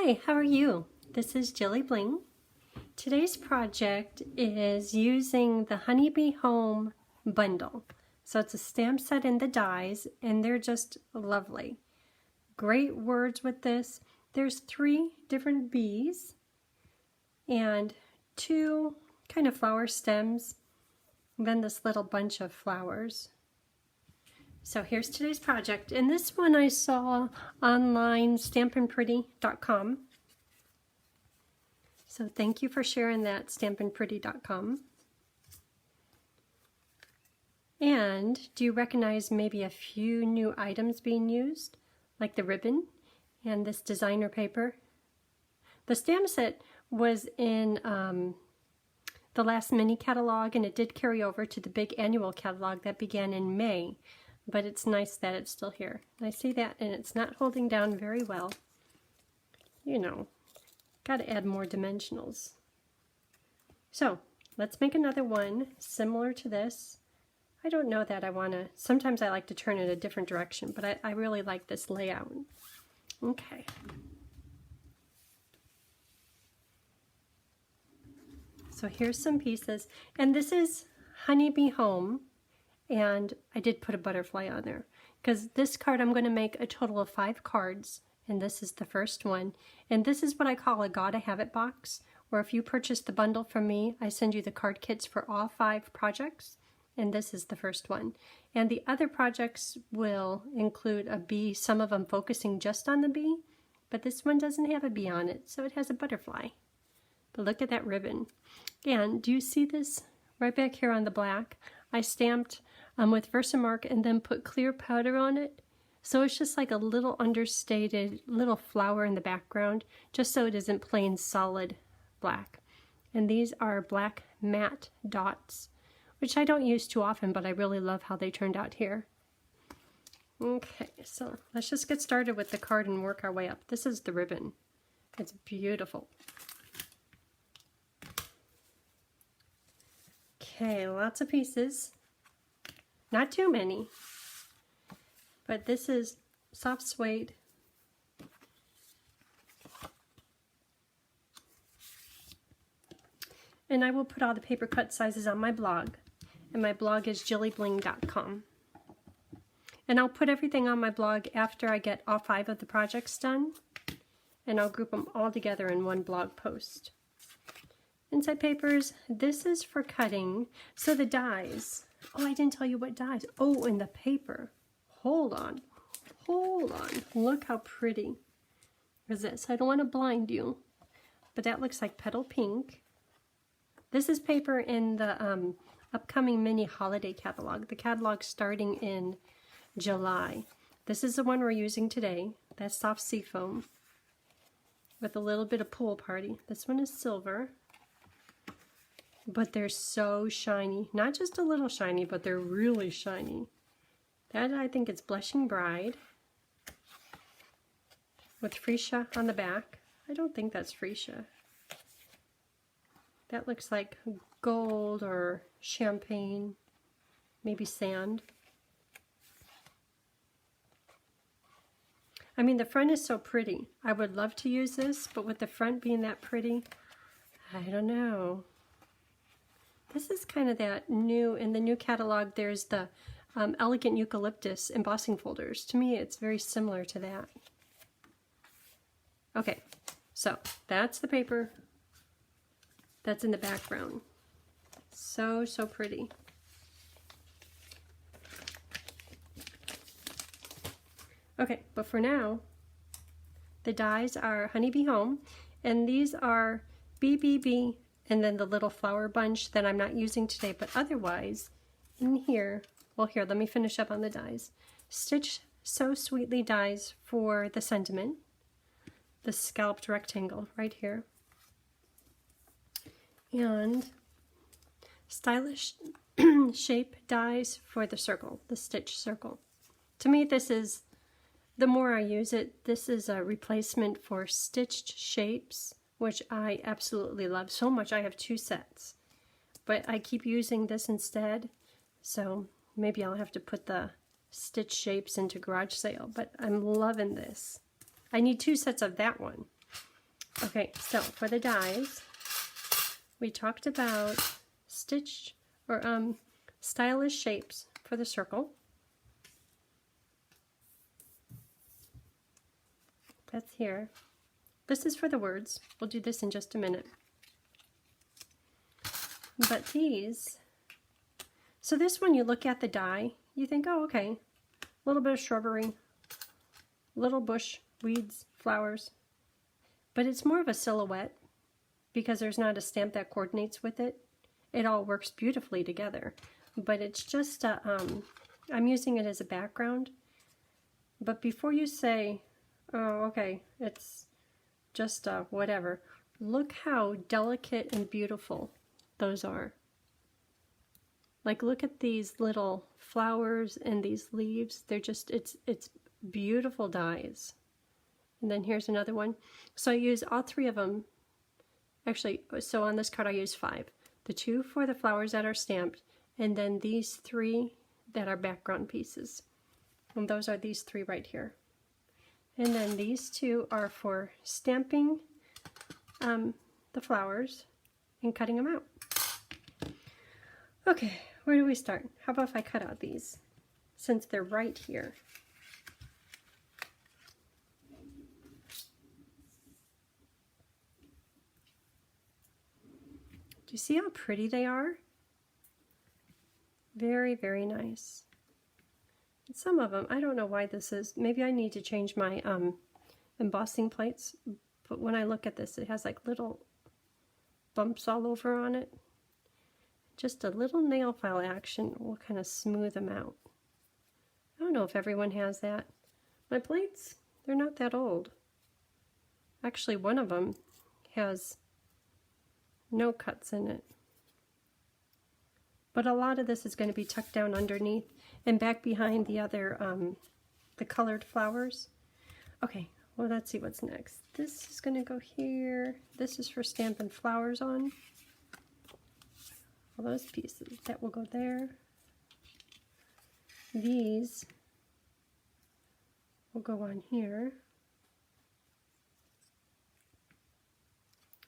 Hi, how are you? This is Jilly Bling. Today's project is using the Honeybee Home bundle. So it's a stamp set in the dies, and they're just lovely. Great words with this. There's 3 different bees and 2 kind of flower stems, and then this little bunch of flowers. So here's today's project, and this one I saw online, stampandpretty.com. So thank you for sharing that, stampandpretty.com. And do you recognize maybe a few new items being used, like the ribbon and this designer paper? The stamp set was in the last mini catalog, and it did carry over to the big annual catalog that began in May. But it's nice that it's still here. I see that, and it's not holding down very well. You know, got to add more dimensionals. So let's make another one similar to this. I don't know that I want to, sometimes I like to turn it a different direction, but I really like this layout. Okay. So here's some pieces, and this is Honeybee Home. And I did put a butterfly on there because this card, I'm going to make a total of 5 cards, and this is the first one. And this is what I call a Gotta Have It box, where if you purchase the bundle from me, I send you the card kits for all 5 projects, and this is the first one. And the other projects will include a bee, some of them focusing just on the bee, but this one doesn't have a bee on it, so it has a butterfly. But look at that ribbon. And do you see this right back here on the black? I stamped with Versamark and then put clear powder on it. So it's just like a little understated little flower in the background, just so it isn't plain solid black. And these are black matte dots, which I don't use too often, but I really love how they turned out here. Okay, so let's just get started with the card and work our way up. This is the ribbon. It's beautiful. Okay, lots of pieces. Not too many, but this is soft suede. And I will put all the paper cut sizes on my blog, and my blog is jillybling.com. And I'll put everything on my blog after I get all 5 of the projects done, and I'll group them all together in one blog post. Inside papers, this is for cutting. So the dies. Oh, I didn't tell you what dies. Oh, and the paper. Hold on. Hold on. Look how pretty is this. I don't want to blind you, but that looks like petal pink. This is paper in the upcoming mini holiday catalog. The catalog starting in July. This is the one we're using today. That's soft seafoam with a little bit of pool party. This one is silver. But they're so shiny. Not just a little shiny, but they're really shiny. That, I think, it's Blushing Bride with freesia on the back. I don't think that's freesia. That looks like gold or champagne, maybe sand. I mean, the front is so pretty. I would love to use this, but with the front being that pretty, I don't know. This is kind of that new, in the new catalog, there's the Elegant Eucalyptus embossing folders. To me, it's very similar to that. Okay, so that's the paper that's in the background. So, so pretty. Okay, but for now, the dies are Honeybee Home, and these are BBB, and then the little flower bunch that I'm not using today, but otherwise, in here, well here, let me finish up on the dies. Stitch So Sweetly dies for the sentiment, the scalloped rectangle right here. And Stylish Shape dies for the circle, the stitch circle. To me, this is, the more I use it, this is a replacement for stitched shapes, which I absolutely love so much. I have 2 sets, but I keep using this instead, so maybe I'll have to put the stitch shapes into garage sale, but I'm loving this. I need 2 sets of that one. Okay, so for the dies, we talked about stitch or stylish shapes for the circle. That's here. This is for the words. We'll do this in just a minute. But these, so this one you look at the die, you think, oh, okay, a little bit of shrubbery, little bush, weeds, flowers. But it's more of a silhouette because there's not a stamp that coordinates with it. It all works beautifully together. But it's just, I'm using it as a background. But before you say, oh, okay, it's just whatever, look how delicate and beautiful those are. Like, look at these little flowers and these leaves. They're just, it's beautiful dies. And then here's another one. So I use all three of them. Actually, so on this card I use 5. The 2 for the flowers that are stamped, and then these 3 that are background pieces. And those are these 3 right here. And then these 2 are for stamping the flowers and cutting them out. Okay, where do we start? How about if I cut out these, since they're right here? Do you see how pretty they are? Very, very nice. And some of them, I don't know why this is. Maybe I need to change my embossing plates. But when I look at this, it has like little bumps all over on it. Just a little nail file action will kind of smooth them out. I don't know if everyone has that. My plates, they're not that old. Actually, one of them has no cuts in it. But a lot of this is going to be tucked down underneath and back behind the other, the colored flowers. Okay, well, let's see what's next. This is going to go here. This is for stamping flowers on. All those pieces, that will go there. These will go on here.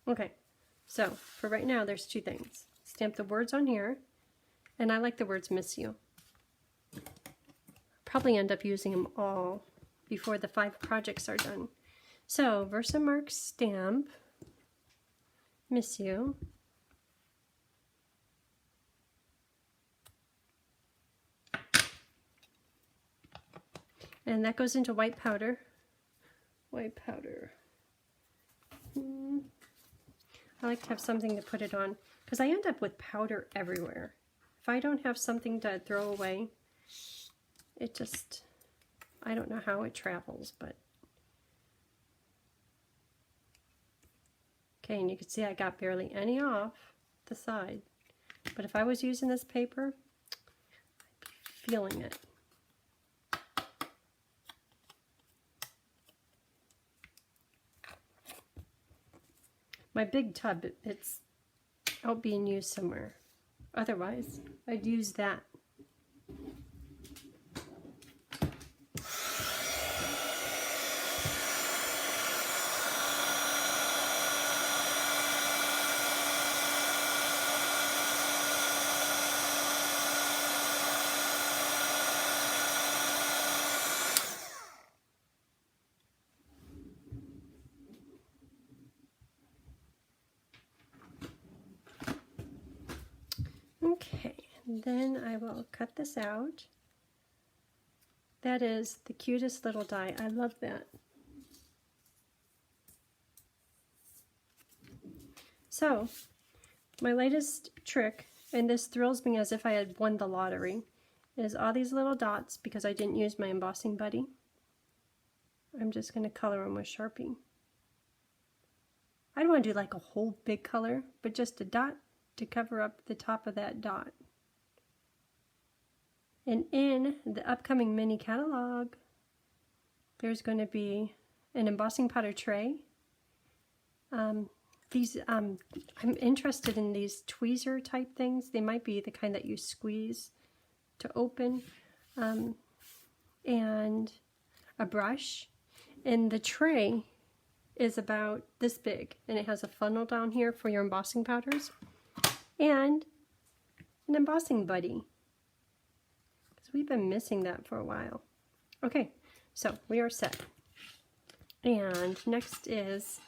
Okay. So, for right now, there's 2 things. Stamp the words on here, and I like the words miss you. Probably end up using them all before the 5 projects are done. So, Versamark Stamp, miss you. And that goes into white powder. White powder. I like to have something to put it on because I end up with powder everywhere. If I don't have something to throw away, it just, I don't know how it travels, but. Okay, and you can see I got barely any off the side. But if I was using this paper, I'd be feeling it. My big tub, it's out being used somewhere. Otherwise, I'd use that. Okay, then I will cut this out. That is the cutest little die. I love that. So, my latest trick, and this thrills me as if I had won the lottery, is all these little dots, because I didn't use my embossing buddy. I'm just going to color them with Sharpie. I don't want to do like a whole big color, but just a dot to cover up the top of that dot. And in the upcoming mini catalog, there's going to be an embossing powder tray. I'm interested in these tweezer type things. They might be the kind that you squeeze to open, and a brush. And the tray is about this big, and it has a funnel down here for your embossing powders, and an embossing buddy, because we've been missing that for a while. Okay, so we are set. And next is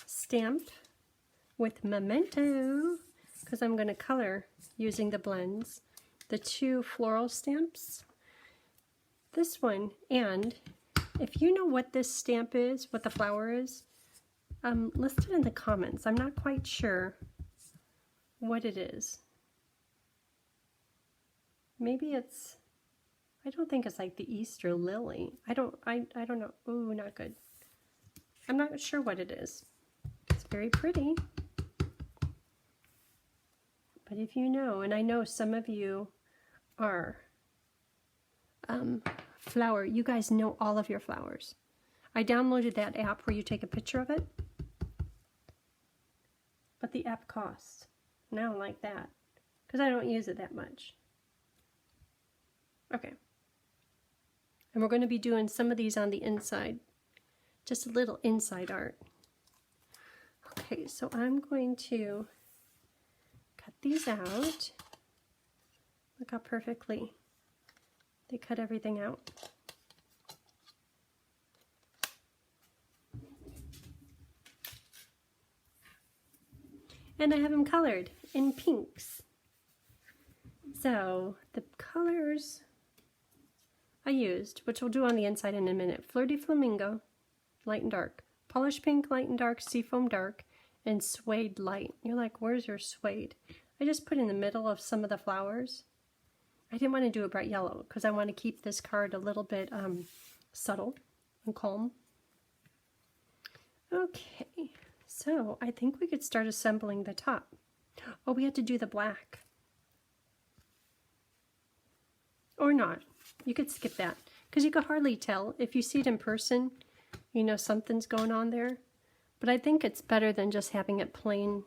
stamp with Memento, because I'm going to color using the blends. The 2 floral stamps, this one, and if you know what this stamp is, what the flower is, list it in the comments. I'm not quite sure what it is. Maybe it's, I don't think it's like the Easter lily. I don't know. Ooh, not good. I'm not sure what it is. It's very pretty. But if you know, and I know some of you are flower, you guys know all of your flowers. I downloaded that app where you take a picture of it, but the app costs, and I don't like that because I don't use it that much. Okay, and we're going to be doing some of these on the inside, just a little inside art. Okay, so I'm going to cut these out. Look how perfectly they cut everything out. And I have them colored in pinks. So the colors I used, which we'll do on the inside in a minute: Flirty Flamingo, light and dark; Polish Pink, light and dark; Seafoam dark; and Suede light. You're like, where's your suede? I just put in the middle of some of the flowers. I didn't want to do a bright yellow because I want to keep this card a little bit subtle and calm. Okay, so I think we could start assembling the top. Oh, we had to do the black. Or not. You could skip that because you could hardly tell. If you see it in person, you know something's going on there. But I think it's better than just having it plain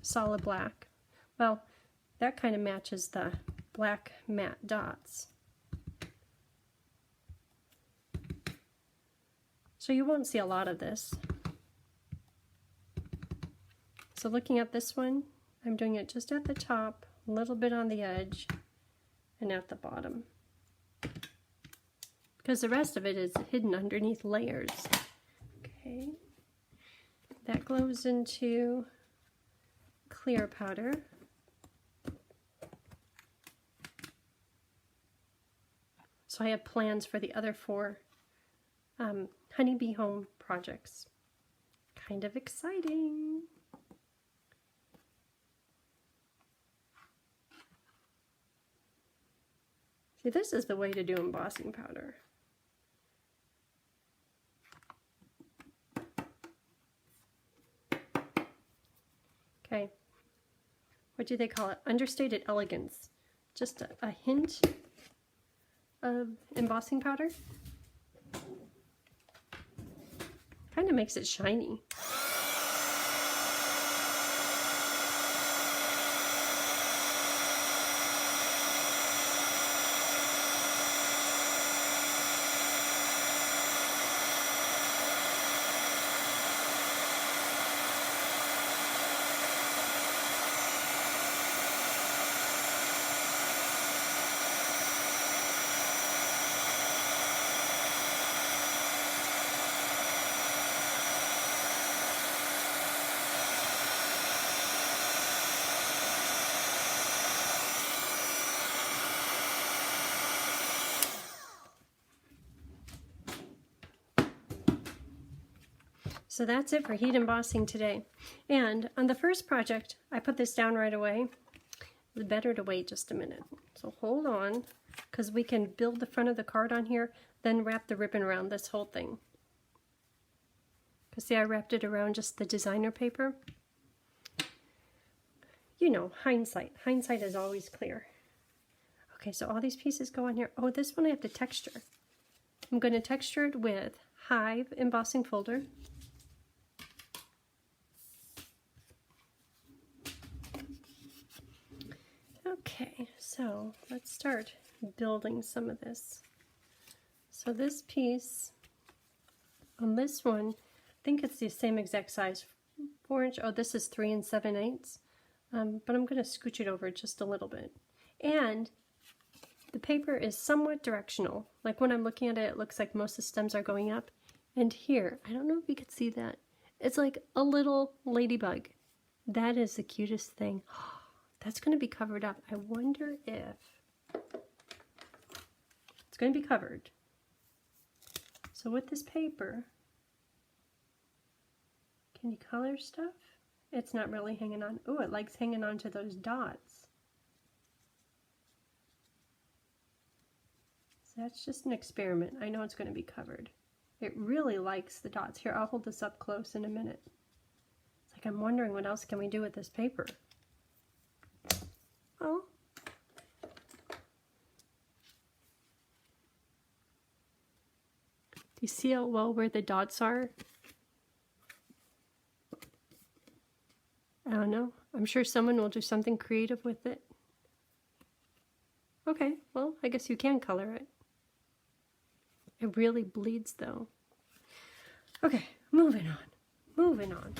solid black. Well, that kind of matches the black matte dots. So you won't see a lot of this. So looking at this one, I'm doing it just at the top, a little bit on the edge, and at the bottom. Because the rest of it is hidden underneath layers. Okay. That goes into clear powder. So I have plans for the other 4 Honeybee Home projects. Kind of exciting. See, this is the way to do embossing powder. Okay. What do they call it? Understated elegance. Just a hint of embossing powder. Kind of makes it shiny. So that's it for heat embossing today. And on the first project, I put this down right away. It's better to wait just a minute. So hold on, because we can build the front of the card on here, then wrap the ribbon around this whole thing. Because see, I wrapped it around just the designer paper. You know, hindsight. Hindsight is always clear. Okay, so all these pieces go on here. Oh, this one I have to texture. I'm going to texture it with Hive embossing folder. Okay, so let's start building some of this. So this piece On this one, I think it's the same exact size, 4-inch. Oh, this is 3 7/8. But I'm going to scooch it over just a little bit. And the paper is somewhat directional. Like when I'm looking at it, it looks like most of the stems are going up. And here, I don't know if you could see that. It's like a little ladybug. That is the cutest thing. That's going to be covered up. I wonder if it's going to be covered. So with this paper, can you color stuff? It's not really hanging on. Oh, it likes hanging on to those dots. So that's just an experiment. I know it's going to be covered. It really likes the dots. Here, I'll hold this up close in a minute. It's like I'm wondering what else can we do with this paper. Oh. Do you see how well where the dots are? I don't know. I'm sure someone will do something creative with it. Okay, well, I guess you can color it. It really bleeds though. Okay, moving on. Moving on.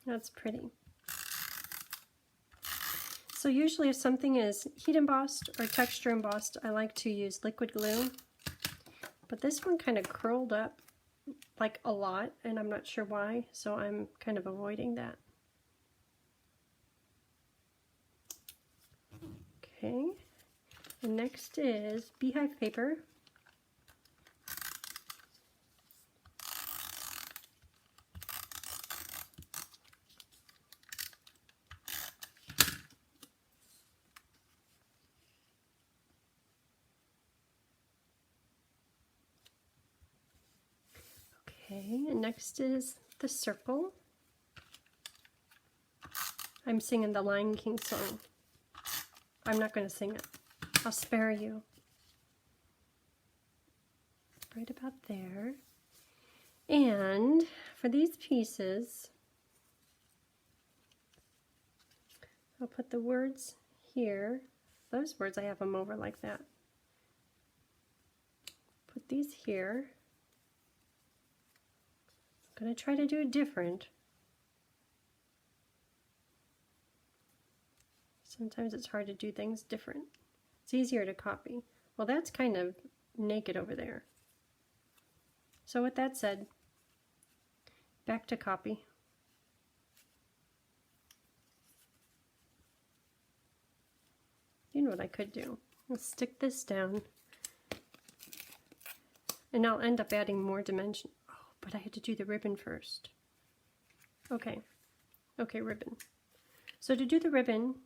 That's pretty. So usually if something is heat embossed or texture embossed, I like to use liquid glue. But this one kind of curled up like a lot, and I'm not sure why, so I'm kind of avoiding that. Okay, and next is beehive paper. Okay, and next is the circle. I'm singing the Lion King song. I'm not going to sing it. I'll spare you. Right about there. And for these pieces, I'll put the words here. Those words, I have them over like that. Put these here. I'm going to try to do it different. Sometimes it's hard to do things different. It's easier to copy. Well, that's kind of naked over there. So with that said, back to copy. You know what I could do? I'll stick this down, and I'll end up adding more dimension. Oh, but I had to do the ribbon first. Okay, ribbon. So to do the ribbon,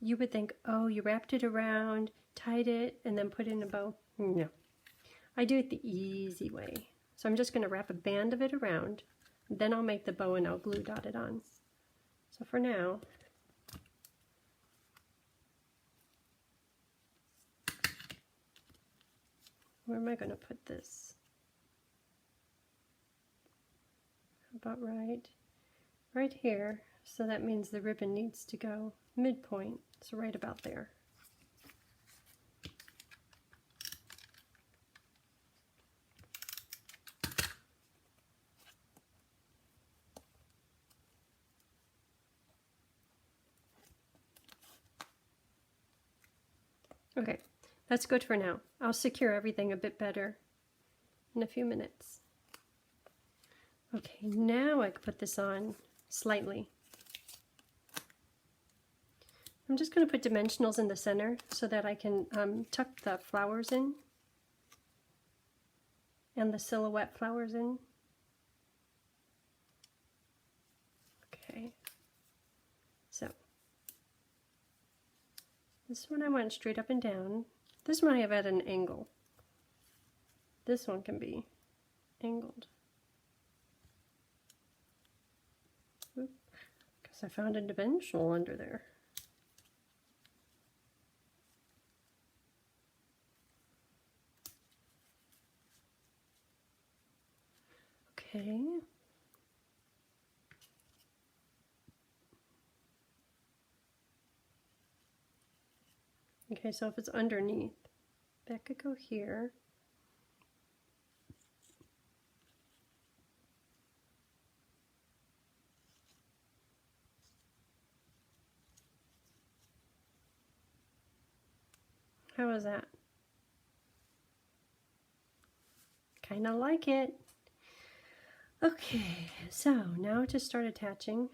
you would think, oh, you wrapped it around, tied it, and then put it in a bow. No. I do it the easy way. So I'm just going to wrap a band of it around, then I'll make the bow and I'll glue dot it on. So for now, where am I going to put this? About right here. So that means the ribbon needs to go midpoint, so right about there. Okay, that's good for now. I'll secure everything a bit better in a few minutes. Okay, now I can put this on slightly. I'm just going to put dimensionals in the center so that I can tuck the flowers in and the silhouette flowers in. Okay, so this one I want straight up and down. This one I have at an angle. This one can be angled. Because I found a dimensional under there. Okay. Okay, so if it's underneath, Back could go here. How was that? Kind of like it. Okay, so now to start attaching.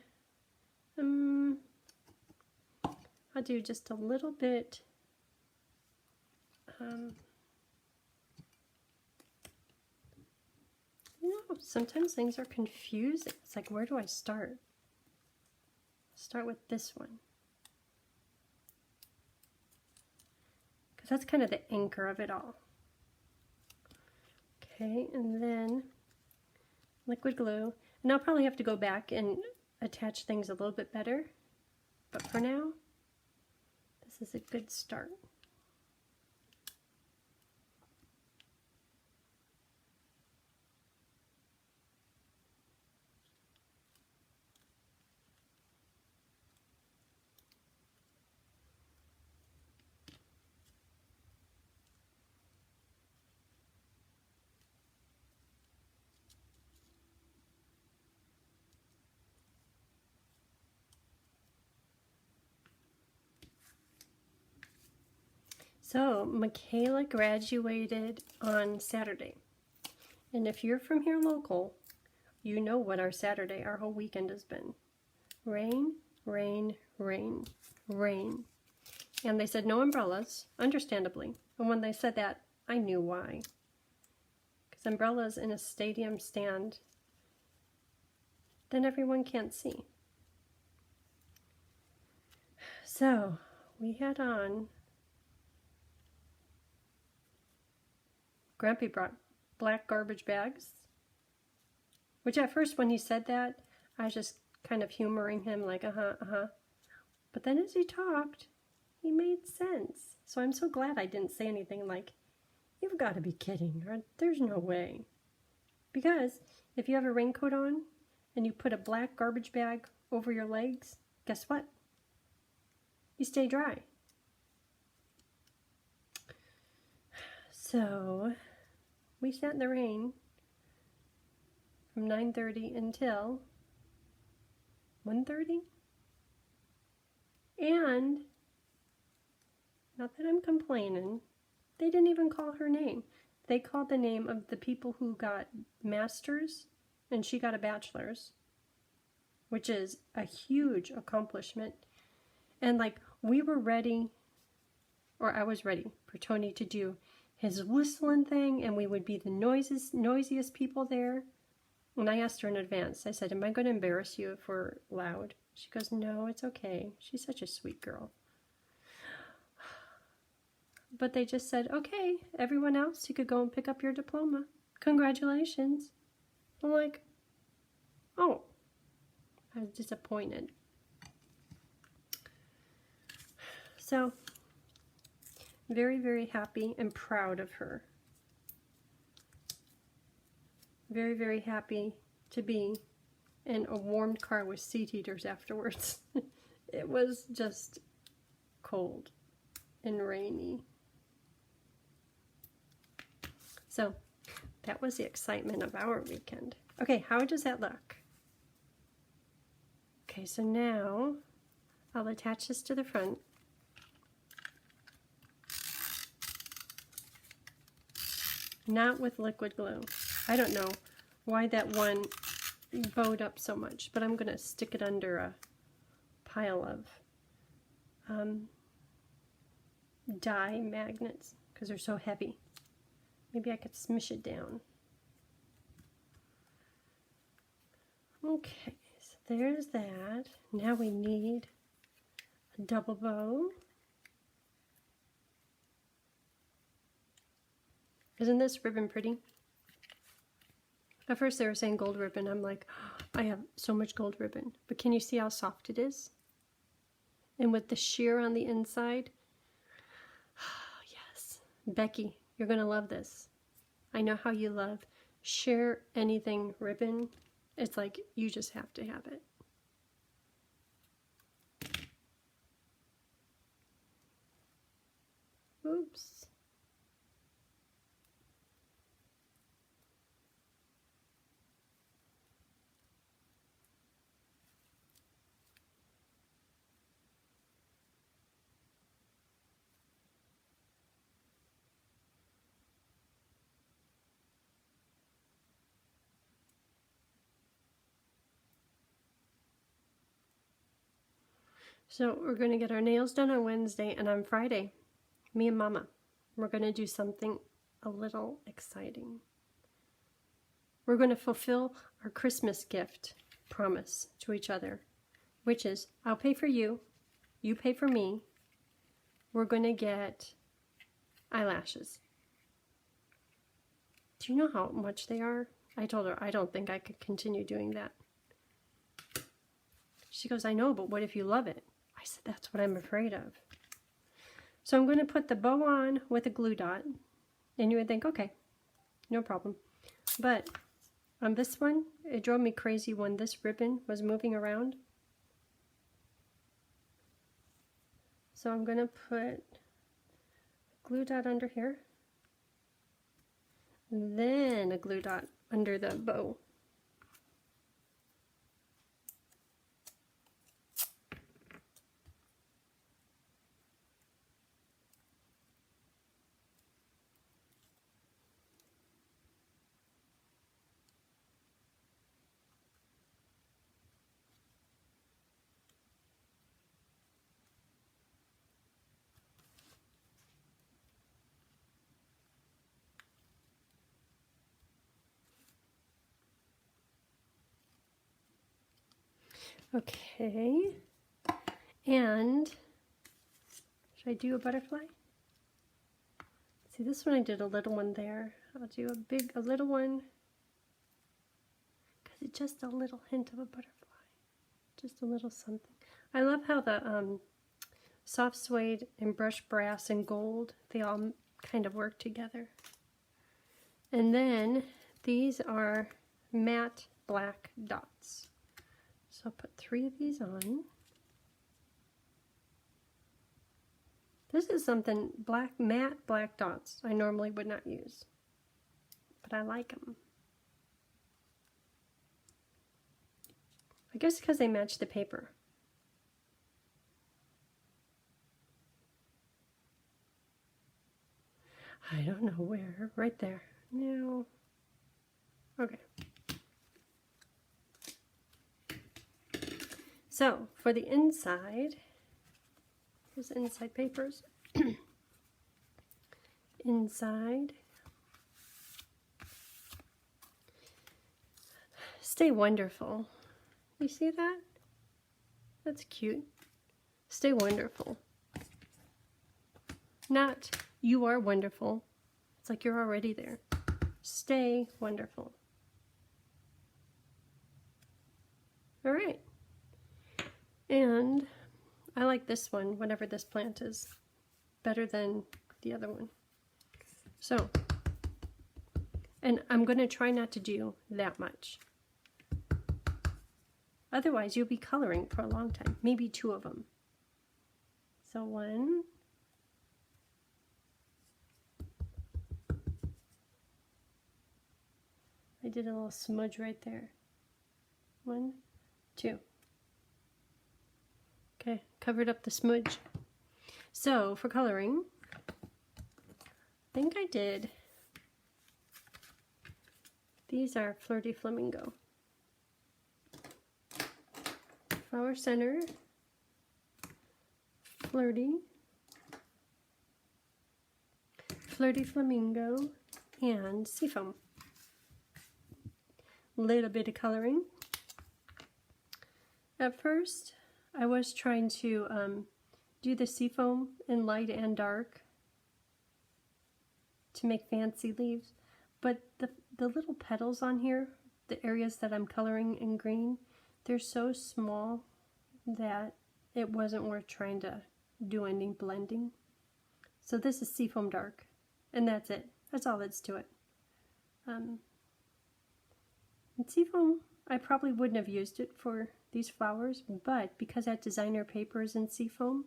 I'll do just a little bit. You know, sometimes things are confusing. It's like, where do I start? Start with this one. Because that's kind of the anchor of it all. Okay, and then liquid glue. And I'll probably have to go back and attach things a little bit better. But for now, this is a good start. So, Michaela graduated on Saturday. And if you're from here local, you know what our Saturday, our whole weekend has been. Rain, rain, rain, rain. And they said no umbrellas, understandably. And when they said that, I knew why. Because umbrellas in a stadium stand, then everyone can't see. So, we had on, Grampy brought black garbage bags, which at first when he said that, I was just kind of humoring him like, But then as he talked, he made sense. So I'm so glad I didn't say anything like, you've got to be kidding, or there's no way. Because if you have a raincoat on and you put a black garbage bag over your legs, guess what? You stay dry. So we sat in the rain from 9:30 until 1:30. And not that I'm complaining, they didn't even call her name. They called the name of the people who got masters and she got a bachelor's, which is a huge accomplishment. And like, we were ready, or I was ready for Tony to do his whistling thing, and we would be the noisiest people there. And I asked her in advance, I said, am I going to embarrass you if we're loud? She goes, no, it's okay. She's such a sweet girl. But they just said, okay, everyone else, you could go and pick up your diploma. Congratulations. I'm like, oh, I was disappointed. So, very, very happy and proud of her. Very, very happy to be in a warmed car with seat heaters afterwards. It was just cold and rainy. So, that was the excitement of our weekend. Okay, how does that look? Okay, so now I'll attach this to the front. Not with liquid glue. I don't know why that one bowed up so much, but I'm going to stick it under a pile of dye magnets because they're so heavy. Maybe I could smush it down. Okay, so there's that. Now we need a double bow. Isn't this ribbon pretty? At first they were saying gold ribbon. I'm like, oh, I have so much gold ribbon. But can you see how soft it is? And with the sheer on the inside. Oh, yes. Becky, you're going to love this. I know how you love sheer anything ribbon. It's like you just have to have it. Oops. So we're going to get our nails done on Wednesday, and on Friday, me and Mama, we're going to do something a little exciting. We're going to fulfill our Christmas gift promise to each other, which is I'll pay for you, you pay for me. We're going to get eyelashes. Do you know how much they are? I told her I don't think I could continue doing that. She goes, I know, but what if you love it? I said, that's what I'm afraid of. So I'm going to put the bow on with a glue dot. And you would think, okay, no problem. But on this one, it drove me crazy when this ribbon was moving around. So I'm going to put a glue dot under here. Then a glue dot under the bow. Okay, and should I do a butterfly? See, this one I did a little one there. I'll do a little one, because it's just a little hint of a butterfly, just a little something. I love how the soft suede and brushed brass and gold, they all kind of work together. And then these are matte black dots. So I'll put 3 of these on. This is something matte black dots I normally would not use, but I like them. I guess because they match the paper. I don't know where, right there. No. Okay. So, for the inside, here's the inside papers. Inside. Stay wonderful. You see that? That's cute. Stay wonderful. Not, you are wonderful. It's like you're already there. Stay wonderful. All right. And I like this one, whatever this plant is, better than the other one. So, and I'm going to try not to do that much. Otherwise, you'll be coloring for a long time. Maybe 2 of them. So 1. I did a little smudge right there. 1, 2. Okay, covered up the smudge. So, for coloring, I think I did, these are Flirty Flamingo. Flower Center, Flirty Flamingo, and Seafoam. Little bit of coloring. At first, I was trying to do the seafoam in light and dark to make fancy leaves, but the little petals on here, the areas that I'm coloring in green, they're so small that it wasn't worth trying to do any blending. So this is seafoam dark, and that's it. That's all that's to it. And seafoam, I probably wouldn't have used it for these flowers, but because that designer paper is in seafoam,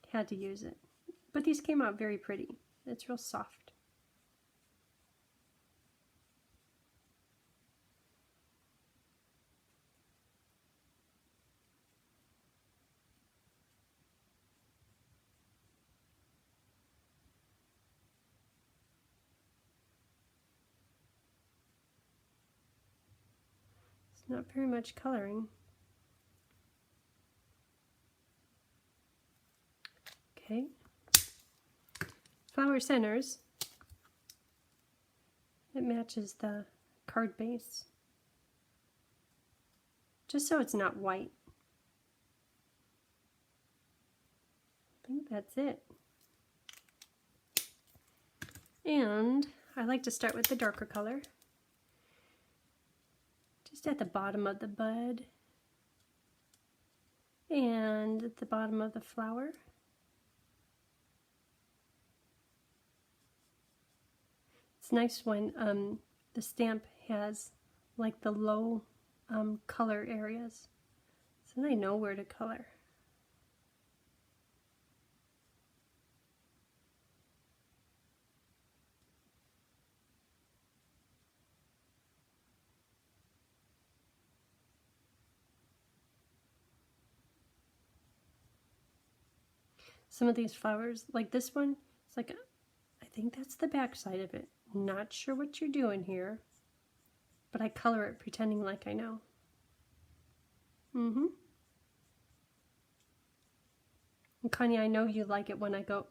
had to use it. But these came out very pretty. It's real soft. It's not very much coloring. Okay. Flower centers. It matches the card base. Just so it's not white. I think that's it. And I like to start with the darker color. Just at the bottom of the bud. And at the bottom of the flower. It's nice when the stamp has like the low color areas, so they know where to color. Some of these flowers, like this one, it's like, I think that's the back side of it. Not sure what you're doing here, but I color it pretending like I know. And Connie, I know you like it when I go,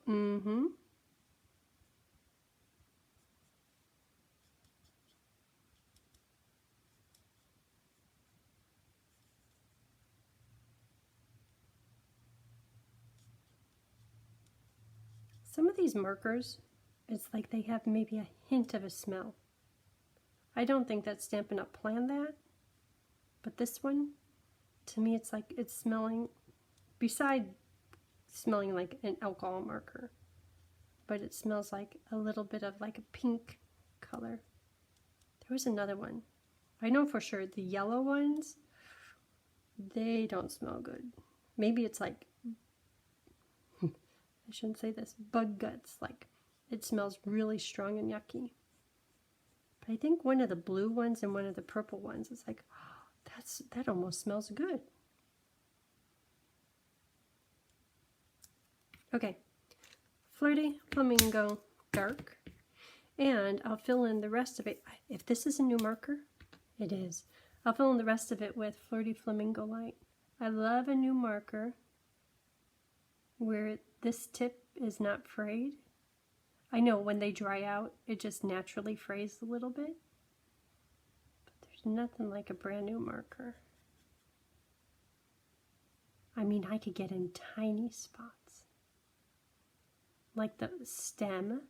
Some of these markers, it's like they have maybe a hint of a smell. I don't think that Stampin' Up! Planned that, but this one, to me, it's like it's smelling, beside smelling like an alcohol marker, but it smells like a little bit of like a pink color. There was another one. I know for sure the yellow ones, they don't smell good. Maybe it's like, I shouldn't say this, bug guts, like it smells really strong and yucky. But I think one of the blue ones and one of the purple ones is like, oh, that almost smells good. Okay, Flirty Flamingo Dark, and I'll fill in the rest of it. If this is a new marker, it is. I'll fill in the rest of it with Flirty Flamingo Light. I love a new marker where this tip is not frayed. I know when they dry out, it just naturally frays a little bit, but there's nothing like a brand new marker. I mean, I could get in tiny spots, like the stem.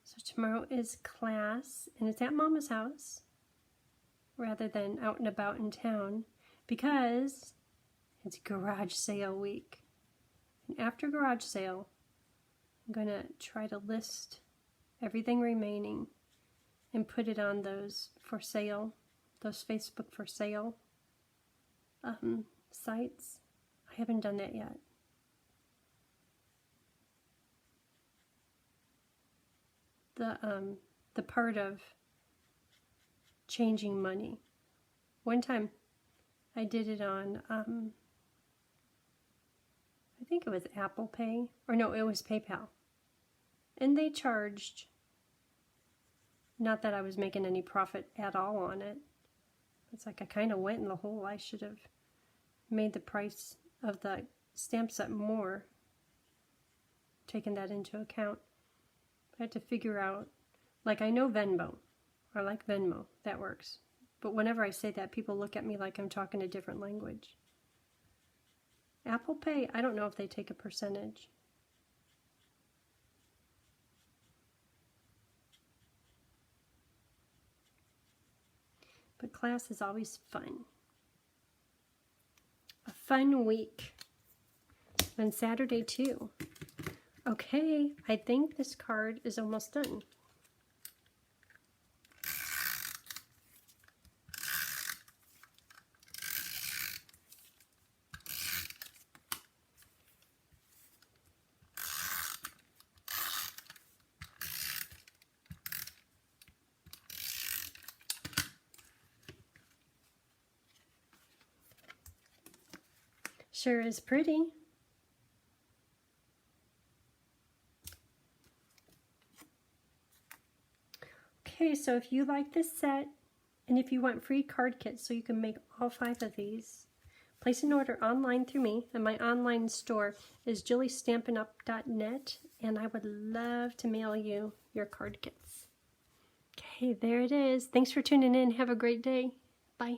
So tomorrow is class, and it's at Mama's house rather than out and about in town because it's garage sale week. And after garage sale, I'm going to try to list everything remaining and put it on those for sale, those Facebook for sale sites. I haven't done that yet. The part of changing money. One time I did it on, I think it was Apple Pay, or no, it was PayPal. And they charged, not that I was making any profit at all on it. It's like I kind of went in the hole. I should have made the price of the stamp set more, taken that into account. I had to figure out, like I know Venmo, I like Venmo, that works. But whenever I say that, people look at me like I'm talking a different language. Apple Pay, I don't know if they take a percentage. But class is always fun. A fun week. On Saturday too. Okay, I think this card is almost done. Sure is pretty. Okay, so if you like this set, and if you want free card kits so you can make all 5 of these, place an order online through me, and my online store is julieStampinup.net, and I would love to mail you your card kits. Okay, there it is. Thanks for tuning in. Have a great day. Bye.